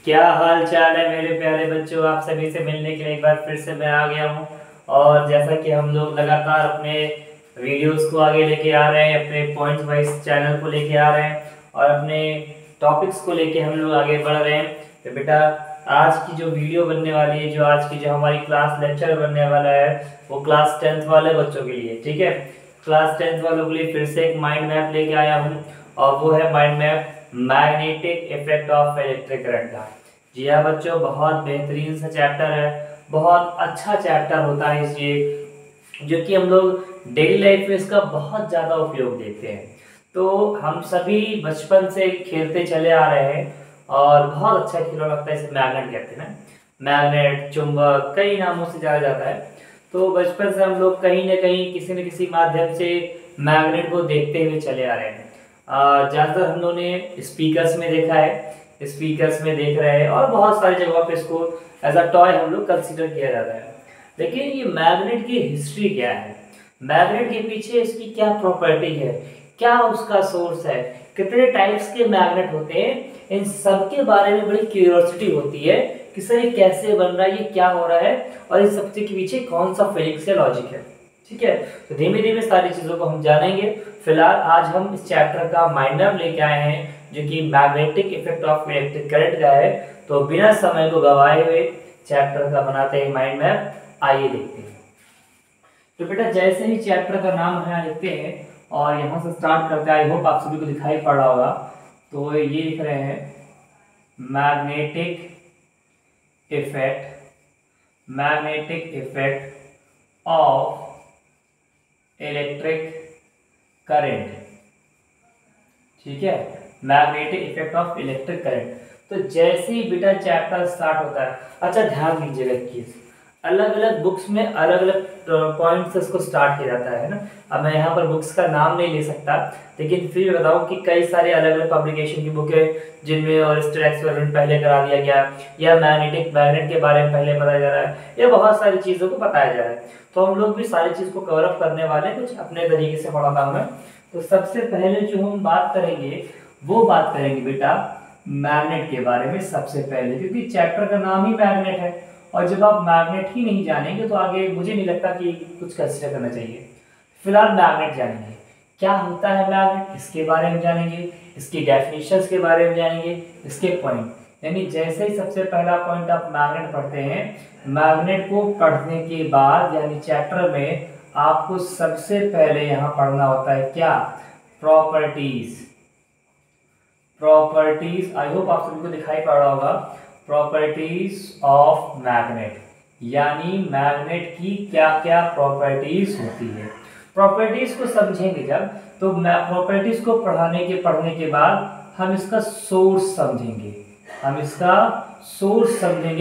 क्या हाल चाल है मेरे प्यारे बच्चों। आप सभी से मिलने के लिए एक बार फिर से मैं आ गया हूँ। और जैसा कि हम लोग लगातार अपने वीडियोस को आगे लेके आ रहे हैं, अपने पॉइंट वाइज चैनल को लेके आ रहे हैं और अपने टॉपिक्स को लेके हम लोग आगे बढ़ रहे हैं। तो बेटा, आज की जो वीडियो बनने वाली है, जो आज की जो हमारी क्लास लेक्चर बनने वाला है, वो क्लास 10th वाले बच्चों के लिए, ठीक है। क्लास 10th वालों के लिए फिर से एक माइंड मैप लेके आया हूँ और वो है mind map magnetic effect of electric current का। जी हाँ बच्चों, बहुत बेहतरीन सा चैप्टर है, बहुत अच्छा चैप्टर होता है ये, जो कि हम लोग डेली लाइफ में इसका बहुत ज़्यादा उपयोग देखते हैं। तो हम सभी बचपन से खेलते चले आ रहे हैं और बहुत अच्छा खिलौना लगता है, इसे मैग्नेट कहते हैं ना। मैग्नेट, चुंबक, कई नामों से जाना जाता है। तो बचपन से हम लोग कहीं ना कहीं किसी न किसी माध्यम से मैग्नेट को देखते हुए चले आ रहे हैं। ज़्यादातर हम लोगों ने स्पीकर्स में देखा है, स्पीकर्स में देख रहे हैं और बहुत सारी जगहों पे इसको एज अ टॉय हम लोग कंसीडर किया जाता है। लेकिन ये मैग्नेट की हिस्ट्री क्या है, मैग्नेट के पीछे इसकी क्या प्रॉपर्टी है, क्या उसका सोर्स है, कितने टाइप्स के मैग्नेट होते हैं, इन सब के बारे में बड़ी क्यूरियोसिटी होती है कि सर ये कैसे बन रहा है, ये क्या हो रहा है और इस सब के पीछे कौन सा फिजिक्स या लॉजिक है। ठीक है, तो धीमे धीमे सारी चीज़ों को हम जानेंगे। फिलहाल आज हम इस चैप्टर का माइंड मैप लेके आए हैं, जो कि magnetic effect of electric current का है। तो बिना समय को गवाए हुए चैप्टर का बनाते हैं माइंड मैप, आइए देखते हैं। तो बेटा, जैसे ही चैप्टर का नाम है लिखते हैं और यहाँ से स्टार्ट करते हैं। आई होप आप सभी को दिखाई पड़ रहा होगा। तो ये लिख रहे हैं magnetic effect of electric current. ठीक है, magnetic effect of electric current. तो जैसे ही बेटा चैप्टर स्टार्ट होता है, अच्छा ध्यान दीजिएगा कि अलग अलग बुक्स में अलग अलग पॉइंट से इसको स्टार्ट किया जाता है ना। अब मैं यहाँ पर बुक्स का नाम नहीं ले सकता, लेकिन फिर बताऊँ कि कई सारे अलग अलग पब्लिकेशन की बुक है जिनमें ऑयस्टर एक्सपेरिमेंट पहले करा दिया गया, या मैग्नेट के बारे में पहले बताया जा रहा है, या बहुत सारी चीज़ों को बताया जा रहा है। तो हम लोग भी सारी चीज़ को कवर अप करने वाले हैं, कुछ अपने तरीके से पढ़ाता हूँ मैं। तो सबसे पहले जो हम बात करेंगे वो बात करेंगे बेटा मैग्नेट के बारे में सबसे पहले, क्योंकि चैप्टर का नाम ही मैग्नेट है और जब आप मैग्नेट ही नहीं जानेंगे तो आगे मुझे नहीं लगता कि कुछ कंसीडर करना चाहिए। फिलहाल मैग्नेट जानेंगे, क्या होता है मैग्नेट, इसके बारे में जानेंगे, इसकी डेफिनेशंस के बारे में जानेंगे, इसके पॉइंट। यानी जैसे ही सबसे पहला पॉइंट आप मैग्नेट पढ़ते हैं, मैग्नेट को पढ़ने के बाद यानी चैप्टर में आपको सबसे पहले यहाँ पढ़ना होता है क्या, प्रॉपर्टीज। आई होप आप सभी को दिखाई पड़ रहा होगा। प्रॉपर्टीज ऑफ मैग्नेट, यानी मैग्नेट की क्या क्या प्रॉपर्टीज होती है। प्रॉपर्टीज को समझेंगे जब, तो प्रॉपर्टीज को पढ़ने के बाद हम इसका सोर्स समझेंगे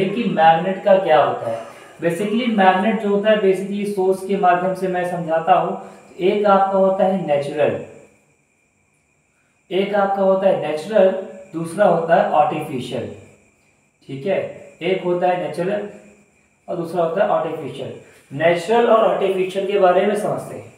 कि मैग्नेट का क्या होता है। बेसिकली मैग्नेट जो होता है, बेसिकली सोर्स के माध्यम से मैं समझाता हूँ। एक आपका होता है नेचुरल, दूसरा होता है आर्टिफिशियल। ठीक है, एक होता है नेचुरल और दूसरा होता है आर्टिफिशियल। नेचुरल और आर्टिफिशियल के बारे में समझते हैं।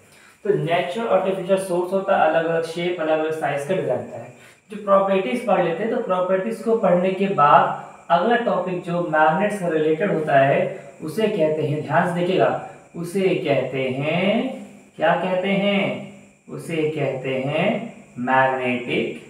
तो नेचुरल आर्टिफिशियल सोर्स होता है, अलग अलग शेप, अलग अलग साइज का डिजाइन होता है। जो प्रॉपर्टीज पढ़ लेते हैं, तो प्रॉपर्टीज को पढ़ने के बाद अगला टॉपिक जो मैग्नेट से रिलेटेड होता है उसे कहते हैं, ध्यान से देखिएगा, उसे कहते हैं, क्या कहते हैं, उसे कहते हैं मैग्नेटिक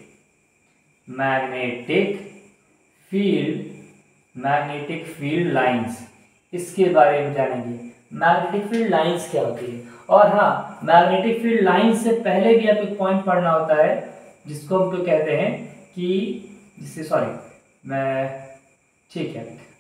फील्ड लाइंस। इसके बारे में जानेंगे मैग्नेटिक फील्ड लाइंस क्या होती है। और हाँ, मैग्नेटिक फील्ड लाइंस से पहले भी आप एक पॉइंट पढ़ना होता है जिसको हम कहते हैं कि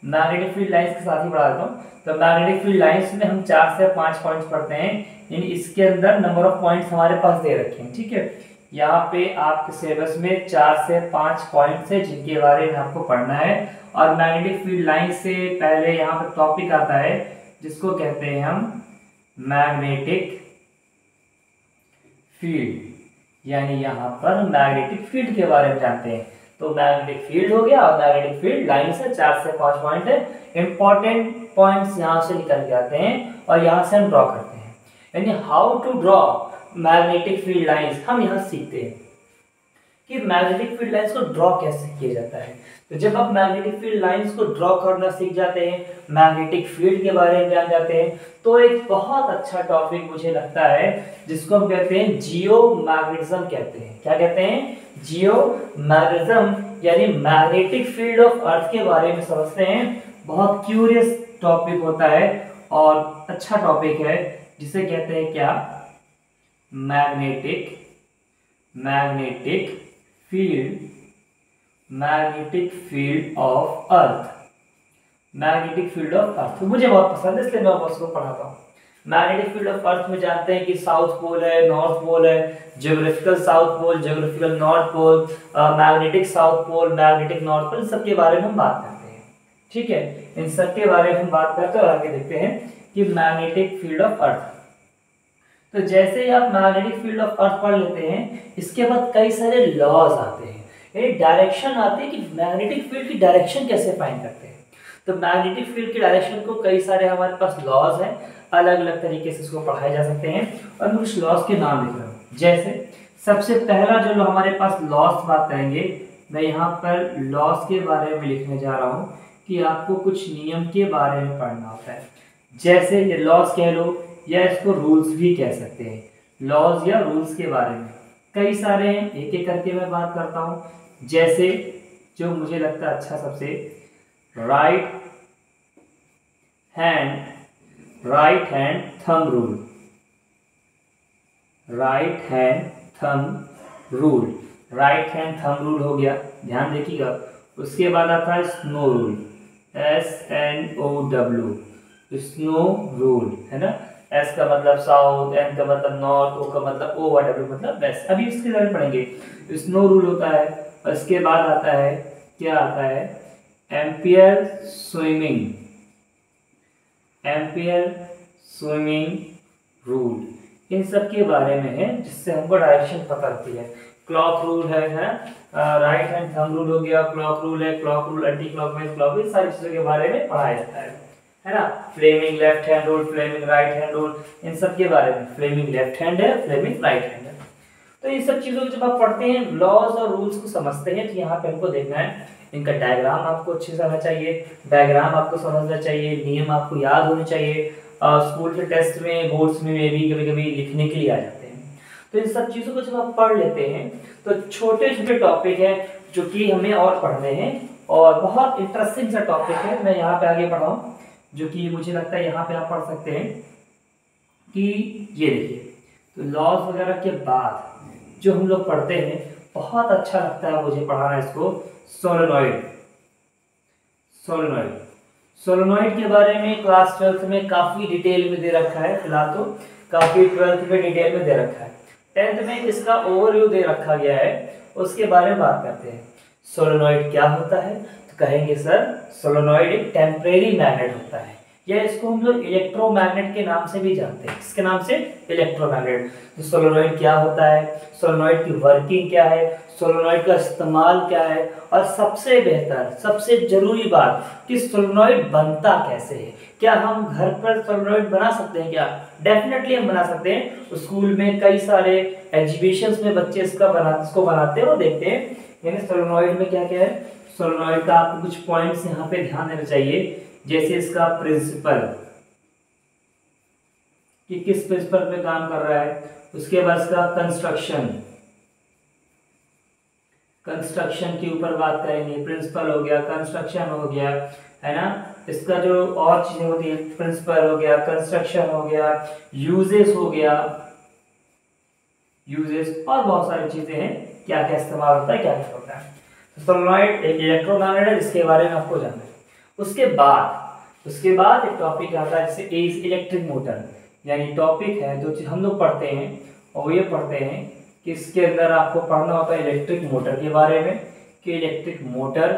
मैग्नेटिक फील्ड लाइंस के साथ ही पढ़ा देता हूँ। तो मैग्नेटिक फील्ड लाइंस में हम 4 से 5 पॉइंट्स पढ़ते हैं, यानी इसके अंदर नंबर ऑफ पॉइंट्स हमारे पास दे रखे हैं। ठीक है, यहाँ पे आपके सिलेबस में 4 से 5 पॉइंट्स है जिनके बारे में आपको पढ़ना है। और मैग्नेटिक फील्ड लाइन से पहले यहाँ पर टॉपिक आता है जिसको कहते हैं हम मैग्नेटिक फील्ड, यानी यहाँ पर मैग्नेटिक फील्ड के बारे में जानते हैं। तो मैग्नेटिक फील्ड हो गया और मैग्नेटिक फील्ड लाइन से 4 से 5 पॉइंट है। इंपॉर्टेंट पॉइंट्स यहाँ से निकल के आते हैं और यहाँ से हम ड्रॉ करते हैं, यानी how to draw magnetic field lines हम यहाँ सीखते हैं। कि मैग्नेटिक फील्ड लाइंस को ड्रॉ कैसे किया जाता है। तो जब आप मैग्नेटिक फील्ड लाइंस को ड्रॉ करना सीख जाते हैं, मैग्नेटिक फील्ड के बारे में जान जाते हैं, तो एक बहुत अच्छा टॉपिक मुझे लगता है जिसको हम कहते हैं जियोमैग्नेटिज्म कहते हैं। क्या कहते हैं? जियोमैग्नेटिज्म, यानी मैग्नेटिक फील्ड ऑफ अर्थ के बारे में समझते हैं। बहुत क्यूरियस टॉपिक होता है और अच्छा टॉपिक है, जिसे कहते हैं क्या? Magnetic field of earth. Magnetic field of earth मुझे बहुत पसंद है, इसलिए मैं उसको पढ़ाता हूँ। मैग्नेटिक फील्ड ऑफ अर्थ में जानते हैं कि साउथ पोल है, नॉर्थ पोल है, geographical south pole, geographical north pole, magnetic south pole, magnetic north pole, इन सब के बारे में हम बात करते हैं। ठीक है, इन सब के बारे में हम बात करते हैं और आगे देखते हैं कि मैग्नेटिक फील्ड ऑफ अर्थ। तो जैसे ही आप मैग्नेटिक फील्ड ऑफ अर्थ पढ़ लेते हैं, इसके बाद कई सारे लॉज आते हैं, एक डायरेक्शन आती है कि मैग्नेटिक फील्ड की डायरेक्शन कैसे फाइंड करते हैं। तो मैग्नेटिक फील्ड की डायरेक्शन को कई सारे हमारे पास लॉज हैं, अलग अलग तरीके से इसको पढ़ाए जा सकते हैं और मैं कुछ लॉज के नाम लिख रहा हूँ। जैसे सबसे पहला जो हमारे पास लॉज बात करेंगे, मैं यहाँ पर लॉज के बारे में लिखने जा रहा हूँ कि आपको कुछ नियम के बारे में पढ़ना होता है। जैसे ये लॉज कह लो या इसको रूल्स भी कह सकते हैं। लॉज या रूल्स के बारे में कई सारे हैं, एक एक करके मैं बात करता हूँ। जैसे जो मुझे लगता है अच्छा, सबसे right hand thumb rule. Right hand thumb rule हो गया, ध्यान देखिएगा। उसके बाद आता है snow rule, SNOW, snow rule है ना। S का मतलब साउथ, N का मतलब नॉर्थ, O का मतलब OW मतलब वेस्ट। अभी इसके बारे में पढ़ेंगे। स्नो रूल होता है और इसके बाद आता है क्या? आता है एम्पियर स्विमिंग रूल। इन सब के बारे में है जिससे हमको डायरेक्शन पता लगती है। क्लॉक रूल है राइट हैंड थंब रूल हो गया, क्लॉक रूल है, clock rule, anti clockwise clock, इन सारी चीजों के बारे में पढ़ाया जाता है ना। Fleming left hand rule, Fleming right hand rule, इन सब के बारे में। फ्लेमिंग लेफ्ट हैंड है, फ्लेमिंग राइट हैंड है। तो इन सब चीजों को जब आप पढ़ते हैं, लॉज और रूल्स को समझते हैं, तो यहाँ पे हमको देखना है इनका डायग्राम आपको अच्छे से आना चाहिए, डायग्राम आपको समझना चाहिए, नियम आपको याद होने चाहिए। स्कूल के टेस्ट में, बोर्ड्स में भी कभी-कभी लिखने के लिए आ जाते हैं। तो इन सब चीजों को जब आप पढ़ लेते हैं, तो छोटे छोटे टॉपिक हैं जो कि हमें और पढ़ने हैं और बहुत इंटरेस्टिंग सा टॉपिक है। मैं यहाँ पे आगे पढ़ाऊँ, जो कि मुझे लगता है यहाँ पे आप पढ़ सकते हैं कि ये देखिए। तो लॉज वगैरह के बाद जो हम लोग पढ़ते हैं, बहुत अच्छा लगता है मुझे पढ़ाना इसको। सोलेनॉइड के बारे में क्लास 12th में काफी डिटेल में दे रखा है। फिलहाल तो काफी 12th में डिटेल में दे रखा है। 10th में इसका ओवरव्यू दे रखा गया है, उसके बारे में बात करते हैं। सोलेनॉइड क्या होता है? तो कहेंगे सर, सोलेनॉइड एक टेम्परेरी मैग्नेट होता है, या इसको हम लोग इलेक्ट्रोमैग्नेट के नाम से भी जानते हैं। किसके नाम से? इलेक्ट्रोमैग्नेट। तो सोलेनॉइड क्या होता है, सोलेनॉइड की वर्किंग क्या है, सोलेनॉइड का इस्तेमाल क्या है, और सबसे बेहतर, सबसे जरूरी बात कि सोलेनॉइड बनता कैसे है। क्या हम घर पर सोलेनॉइड बना सकते हैं? क्या डेफिनेटली हम बना सकते हैं। स्कूल में कई सारे एग्जीबिशंस में बच्चे इसको बनाते हैं और देखते हैं। यानी सोलेनॉइड में क्या क्या है, सोलेनॉइड का आपको कुछ पॉइंट्स यहाँ पे ध्यान देना चाहिए। जैसे इसका प्रिंसिपल, कि किस प्रिंसिपल पे काम कर रहा है। उसके बाद इसका कंस्ट्रक्शन के ऊपर बात करेंगे। प्रिंसिपल हो गया, कंस्ट्रक्शन हो गया, है ना। इसका जो और चीजें होती है, प्रिंसिपल हो गया, कंस्ट्रक्शन हो गया, यूजेस हो गया, और बहुत सारी चीजें हैं, क्या क्या इस्तेमाल होता है, क्या क्या होता है। सोलेनॉइड एक इलेक्ट्रोमैग्नेट है, जिसके बारे में आपको जानना है। उसके बाद एक टॉपिक आता है जिसे इलेक्ट्रिक मोटर, यानी टॉपिक है जो हम लोग पढ़ते हैं, और ये पढ़ते हैं कि इसके अंदर आपको पढ़ना होता है इलेक्ट्रिक मोटर के बारे में, कि इलेक्ट्रिक मोटर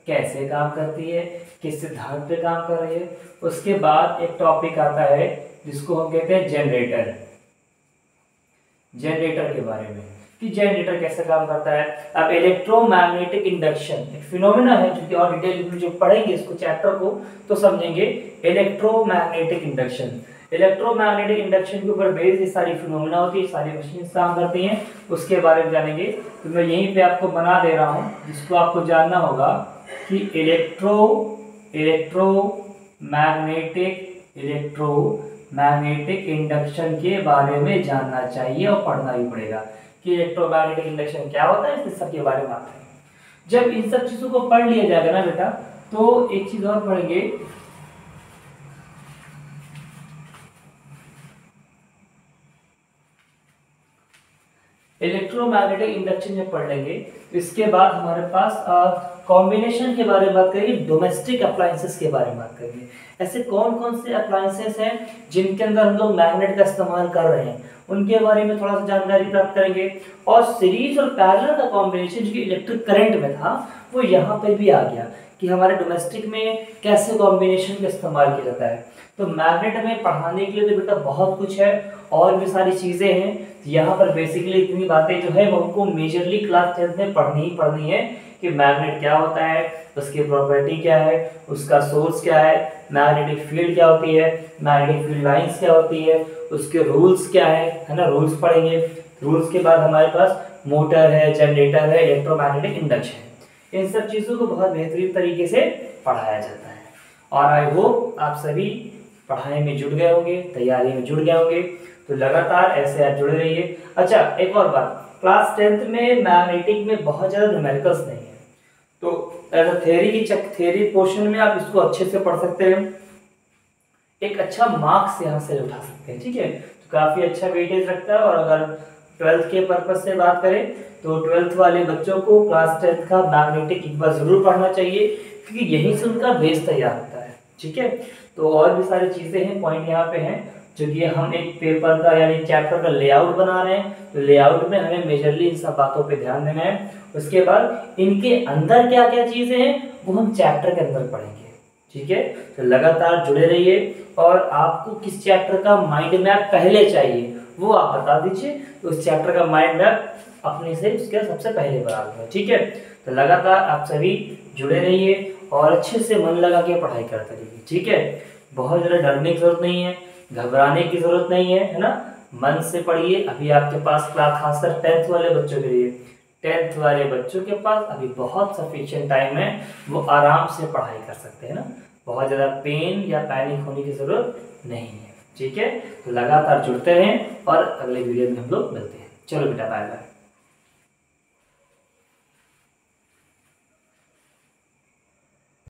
कैसे काम करती है, किस सिद्धांत पे काम कर रही है। उसके बाद एक टॉपिक आता है जिसको हम कहते हैं जनरेटर के बारे में, कि जनरेटर कैसे काम करता है। अब इलेक्ट्रोमैग्नेटिक इंडक्शन एक फिनोमेना है, जो कि और डिटेल में जो पढ़ेंगे इसको चैप्टर को तो समझेंगे। इलेक्ट्रोमैग्नेटिक इंडक्शन, इलेक्ट्रोमैग्नेटिक इंडक्शन के ऊपर बेस्ड ये सारी फिनोमेना होती है, सारी मशीन काम करती हैं, उसके बारे में जानेंगे। तो मैं यहीं पे आपको बना दे रहा हूँ, जिसको आपको जानना होगा कि इलेक्ट्रोमैग्नेटिक इंडक्शन के बारे में जानना चाहिए और पढ़ना भी पड़ेगा कि इलेक्ट्रोमैग्नेटिक इंडक्शन क्या होता है, इस सब के बारे में बात करेंगे। जब इन सब चीजों को पढ़ लिया जाएगा ना बेटा, तो एक चीज और पढ़ेंगे, इलेक्ट्रोमैग्नेटिक इंडक्शन जब पढ़ लेंगे तो इसके बाद हमारे पास कॉम्बिनेशन के बारे में बात करेंगे, डोमेस्टिक अप्लायंसेस के बारे में बात करेंगे। ऐसे कौन कौन से अप्लायंसेस हैं जिनके अंदर हम लोग मैग्नेट का इस्तेमाल कर रहे हैं, उनके बारे में थोड़ा सा जानकारी प्राप्त करेंगे। और सीरीज और पैरेलल का कॉम्बिनेशन जो कि इलेक्ट्रिक करंट में था, वो यहाँ पर भी आ गया कि हमारे डोमेस्टिक में कैसे कॉम्बिनेशन का इस्तेमाल किया जाता है। तो मैग्नेट में पढ़ाने के लिए तो बेटा बहुत कुछ है, और भी सारी चीज़ें हैं। यहाँ पर बेसिकली इतनी बातें जो है वो हमको मेजरली क्लास 10th में पढ़नी ही पढ़नी है कि मैग्नेट क्या होता है, उसकी प्रॉपर्टी क्या है, उसका सोर्स क्या है, मैग्नेटिक फील्ड क्या होती है, मैग्नेटिक फील्ड लाइंस क्या होती है, उसके रूल्स क्या है ना, रूल्स पढ़ेंगे। रूल्स के बाद हमारे पास मोटर है, जनरेटर है, इलेक्ट्रोमैग्नेटिक इंडक्शन है। इन सब चीज़ों को बहुत बेहतरीन तरीके से पढ़ाया जाता है, और आई होप आप सभी पढ़ाई में जुड़ गए होंगे, तैयारी में जुड़ गए होंगे। तो लगातार ऐसे आप जुड़े रहिए। अच्छा, एक और बात, क्लास 10th में मैग्नेटिक में बहुत ज़्यादा न्यूमेरिकल्स नहीं है, तो एज अ थ्योरी पोर्शन में आप इसको अच्छे से पढ़ सकते हैं, एक अच्छा मार्क्स यहाँ से उठा सकते हैं, ठीक है। तो काफ़ी अच्छा वेटेज रखता है। और अगर 12th के पर्पज से बात करें तो 12th वाले बच्चों को क्लास 10th का मैग्नेटिक एक बार ज़रूर पढ़ना चाहिए, क्योंकि यहीं से उनका बेस तैयार होता है, ठीक है। तो और भी सारी चीज़ें हैं, पॉइंट यहाँ पे हैं, जो कि हम एक पेपर का यानी चैप्टर का लेआउट बना रहे हैं। तो लेआउट में हमें मेजरली इन सब बातों पे ध्यान देना है। उसके बाद इनके अंदर क्या क्या चीज़ें हैं वो हम चैप्टर के अंदर पढ़ेंगे, ठीक है। तो लगातार जुड़े रहिए। और आपको किस चैप्टर का माइंड मैप पहले चाहिए वो आप बता दीजिए, तो उस चैप्टर का माइंड मैप अपने से उसके सबसे पहले बना दूंगा, ठीक है। तो लगातार आप सभी जुड़े रहिए और अच्छे से मन लगा के पढ़ाई करते रहिए, ठीक है। बहुत ज़्यादा डरने की जरूरत नहीं है, घबराने की जरूरत नहीं है ना, मन से पढ़िए। अभी आपके पास क्लास, खासकर 10th वाले बच्चों के लिए, 10th वाले बच्चों के पास अभी बहुत सफिशिएंट टाइम है, वो आराम से पढ़ाई कर सकते हैं ना, बहुत ज़्यादा पेन या पैनिक होने की ज़रूरत नहीं है, ठीक है। तो लगातार जुड़ते रहें और अगले वीडियो में हम लोग मिलते हैं। चलो बेटा, बाय बाय।